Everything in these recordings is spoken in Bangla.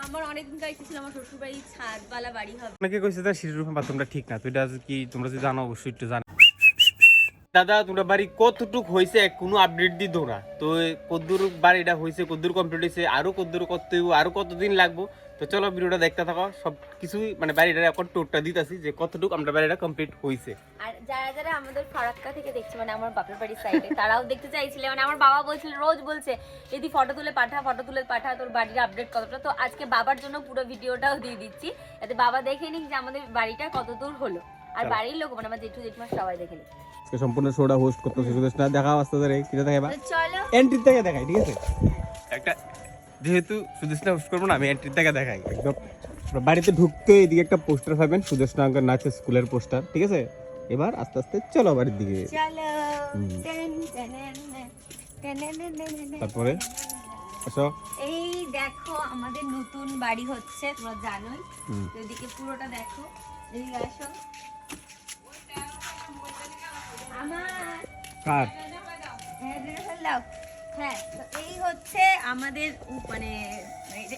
আমার অনেকদিন কাছে ছিল আমার শ্বশুর বাড়ি ছাদওয়ালা বাড়ি হবে। অনেকে কইছে যে সিঁড়ির রুমে বাথরুমটা ঠিক না, তো এটা কি তোমরা যদি জানো অবশ্যই একটু জানো। দাদা তোমরা বাড়ি কতটুক হয়েছে কোনো আপডেট দিত না, তো কদ্দুর বাড়িটা হয়েছে, কদ্দুর কমপ্লিট হয়েছে, আরো কদ্দুর করতে হইব, আরো কতদিন লাগবো। তো চলো ভিডিওটা দেখতে থাকো, সব কিছুই মানে বাড়িটা এখন টোরটা দিতেছি যে কতটুক আমরা বাড়িটা কমপ্লিট হয়েছে। আর যারা যারা আমাদের ফারাক্কা থেকে দেখছে মানে আমার বাপের বাড়ির সাইডে তারাও দেখতে চাইছিল, মানে আমার বাবা বলছিল, রোজ বলছে দিদি ফটো তুলে পাঠা তোর বাড়ির আপডেট কতটা। তো আজকে বাবার জন্য পুরো ভিডিওটাও দিয়ে দিচ্ছি, যাতে বাবা দেখে নিক যে আমাদের বাড়িটা কত দূর হলো, আর বাড়ির লোক মানে আমার জেঠু জেঠিমা সবাই দেখে নিক। আজকে সম্পূর্ণ শোটা হোস্ট করতেছি সুদেশনা, দেখাও আস্তে ধরে কিটা দেখাইবা, চলো এন্ট্রি থেকে দেখাই, ঠিক আছে? একটা যেহেতু সুদেশনা হোস্ট করবো না, আমি এন্ট্রি থেকে দেখাই একদম। বাড়িতে ঢুকতে এদিকে একটা পোস্টার পাবেন, সুদেশনা আঙ্কেল নাচের স্কুলের পোস্টার, ঠিক আছে? এবার আস্তে আস্তে চলো বাড়ির দিকে। তারপরে আসো, এই দেখো আমাদের নতুন বাড়ি হচ্ছে, তোমরা জানোই। তো এদিকে পুরোটা দেখো, এদিকে আসো। আমার কার হ্যাঁ, তো এই হচ্ছে আমাদের মানে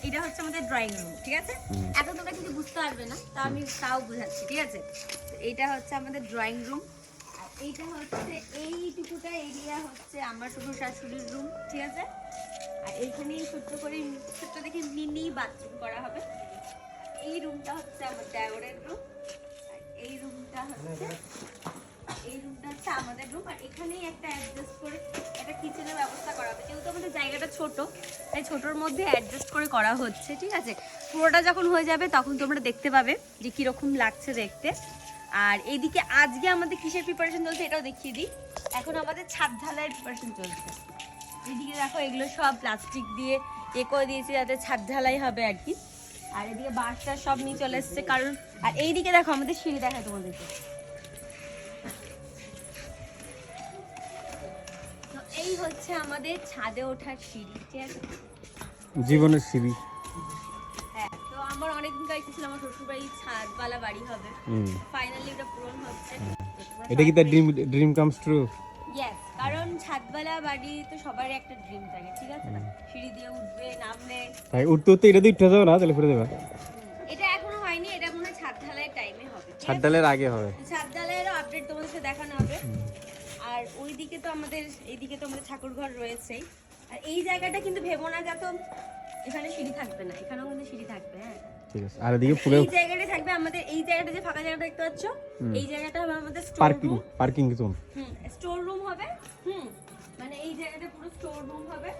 এটা হচ্ছে আমাদের ড্রয়িং রুম, ঠিক আছে? এখন তোমরা কিছু বুঝতে পারবে না, তা আমি তাও বুঝাচ্ছি, ঠিক আছে? তো এইটা হচ্ছে আমাদের ড্রয়িং রুম, আর এইটা হচ্ছে এইটুকুটা এরিয়া হচ্ছে আমার শ্বশুর শাশুড়ির রুম, ঠিক আছে? আর এইখানে ছোট্ট দেখে মিনি বাথরুম করা হবে। এই রুমটা হচ্ছে আমার দেওরের রুম, আর এই রুমটা হচ্ছে আমাদের রুম। আর এখানেই একটা অ্যাডজাস্ট করে একটা কিচেনের ব্যবস্থা করা হবে, যেহেতু আমাদের জায়গাটা ছোট, তাই ছোটর মধ্যে অ্যাডজাস্ট করে করা হচ্ছে, ঠিক আছে? পুরোটা যখন হয়ে যাবে তখন তোমরা দেখতে পাবে যে কিরকম লাগছে দেখতে। আর এইদিকে আজকে আমাদের কিসের প্রিপারেশন চলছে এটাও দেখিয়ে দিই। এখন আমাদের ছাদ ঢালাইয়ের প্রিপারেশন চলছে। এদিকে দেখো এগুলো সব প্লাস্টিক দিয়ে করে দিয়েছি যাতে ছাদ ঢালাই হবে আর কি। আর এদিকে বাঁশটা সব নিয়ে চলে এসছে কারণ। আর এইদিকে দেখো আমাদের সিঁড়ি দেখায় তোমাদেরকে। তো এই হচ্ছে আমাদের ছাদে ওঠার সিঁড়ি, ঠিক আছে? জীবনের সিঁড়ি। হ্যাঁ, তো আমার অনেকদিন কাছে ছিল আমার শ্বশুর বাড়ি ছাদওয়ালা বাড়ি হবে, ফাইনালি এটা পূরণ হচ্ছে। এটা কি তার ড্রিম কামস ট্রু? ইয়েস, কারণ ছাদওয়ালা বাড়ি তো সবারই একটা ড্রিম থাকে, ঠিক আছে না? সিঁড়ি দিয়ে উঠবে নামবে, তাই উঠতে উঠতে এটা দিয়ে উঠে যাও না, তাহলে ফিরে যাবে। এটা এখনো হয়নি, এটা মনে হয় ছাদ ঢালাইয়ের টাইমে হবে, ছাদ ঢালাইয়ের আগে হবে। ছাদ ঢালাইয়েরও আপডেট তোমাদের সাথে দেখানো হবে। আর ওইদিকে তো আমাদের এইদিকে তো আমাদের ঠাকুর ঘর রয়েছেই। আর এই জায়গাটা কিন্তু ভেবো না যা তো এখানে সিঁড়ি থাকবে না, এখানেও কিন্তু সিঁড়ি থাকবে। হ্যাঁ ঠিক আছে, আর এদিকে পুরো এই জায়গাটা থাকবে আমাদের, এই জায়গাটা যে ফাঁকা জায়গাটা দেখতে পাচ্ছ, এই জায়গাটা হবে আমাদের store parking room. Parking zone. Store room হবে। মানে এই জায়গাটা পুরো স্টোর রুম হবে।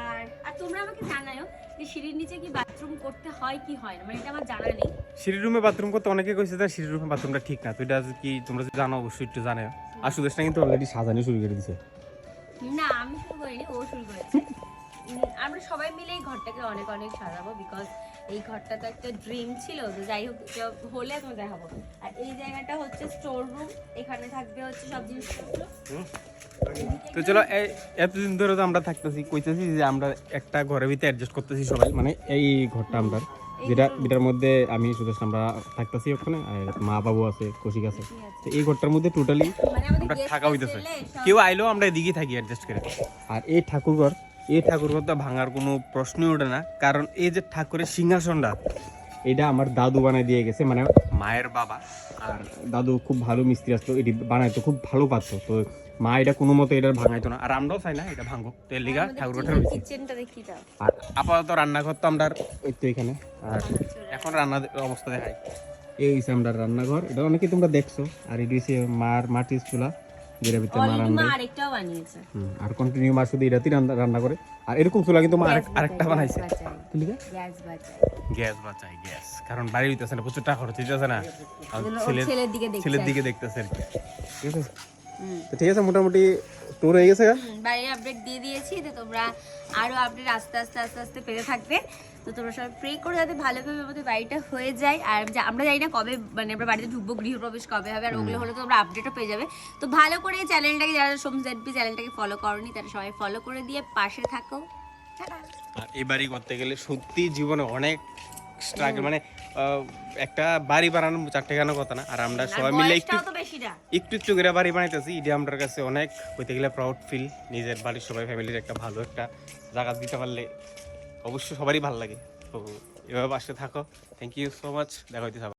আর আর তোমরা আমাকে জানাও যে সিঁড়ির নিচে কি বাথরুম করতে হয় কি হয় না, মানে এটা আমার জানা নেই। সিঁড়ির রুমে বাথরুম করতে অনেকে কইছে যে সিঁড়ির রুমে বাথরুমটা ঠিক না, তো এটা কি তোমরা যদি জানো অবশ্যই একটু জানাও। আর সুদেশনা কিন্তু অলরেডি সাজানো শুরু করে দিয়েছে। না আমি শুরু করিনি, ও শুরু করেছে। আমরা সবাই মিলে এই ঘরটাকে অনেক অনেক সাজাবো, বিকজ এই ঘরটা তো একটা ড্রিম ছিল। তো যাই হোক হলে তোমার দেখাবো। আর এই জায়গাটা হচ্ছে স্টোর রুম, এখানে থাকবে হচ্ছে সব জিনিসপত্র। তো চলো, এতদিন ধরে তো আমরা থাকতেছি, কইতেছি যে আমরা একটা ঘরের ভিতরে অ্যাডজাস্ট করতেছি সবাই, মানে এই ঘরটা আমরা যেটার মধ্যে আমি সুদেশনা আমরা থাকতেছি ওখানে, আর মা বাবু আছে, কৌশিক আছে। তো এই ঘরটার মধ্যে টোটালি আমরা থাকা হইতেছে, কেউ আইলেও আমরা এদিকে থাকি অ্যাডজাস্ট করে। আর এই ঠাকুরঘর তো ভাঙার কোনো প্রশ্নই ওঠে না, কারণ এই যে ঠাকুরের সিংহাসনটা এটা আমার দাদু বানাই দিয়ে গেছে, মানে মায়ের বাবা। আর দাদু খুব ভালো মিস্ত্রি আসতো, এটি বানাইতো, খুব ভালো পারতো। তো মা এটা কোনো মতো এটা ভাঙাইতো না, আর আমরাও চাই না এটা ভাঙবো। তেল লিগা ঠাকুরঘরটা রয়েছে। আর আপাতত রান্নাঘর তো আমরা ওই তো এখানে। আর এখন রান্নার অবস্থা দেখাই, এই হচ্ছে আমরা রান্নাঘর, এটা অনেকে তোমরা দেখছো। আর এটা হচ্ছে মাটির চুলা, যেটা ভিতরে মা রান্না। আর কন্টিনিউ মা শুধু এটাতেই রান্না করে। আর এরকম চুলা কিন্তু মা আরেকটা বানাইছে, গ্যাস বাঁচাই, গ্যাস, কারণ বাড়ি হইতেছে না, প্রচুর টাকা খরচ হইতেছে না, ছেলের দিকে দেখতেছে আর কি। ঠিক আছে, তো ঠিক আছে, মোটামুটি ট্যুর হয়ে গেছে, বাড়ির আপডেট দিয়ে দিয়েছি। তো তোমরা আরো আপডেট আস্তে আস্তে পেতে থাকবে। তো তোমরা সবাই প্রে করে যাতে ভালোভাবে আমাদের বাড়িটা হয়ে যায়। আর আমরা জানি না কবে মানে আমরা বাড়িতে ঢুকবো, গৃহপ্রবেশ কবে হবে, আর ওগুলো হলে তো তোমরা আপডেটও পেয়ে যাবে। তো ভালো করে চ্যানেলটাকে, যারা সোম জেডপি চ্যানেলটাকে ফলো করনি তারা সবাই ফলো করে দিয়ে পাশে থাকো। আর এই বাড়ি করতে গেলে সত্যি জীবনে অনেক স্ট্রাগল, মানে একটা বাড়ি বানানো 4 টাকার কথা না। আর আমরা সবাই মিলে একটু একটু করে বাড়ি বানাইতেছি, এটা আমার কাছে অনেক হইতে গেলে প্রাউড ফিল। নিজের বাড়ির সবাই ফ্যামিলির একটা ভালো একটা জায়গা দিতে পারলে অবশ্যই সবারই ভালো লাগে। তো এভাবে পাশে থাকো। Thank you so much. দেখা হইতে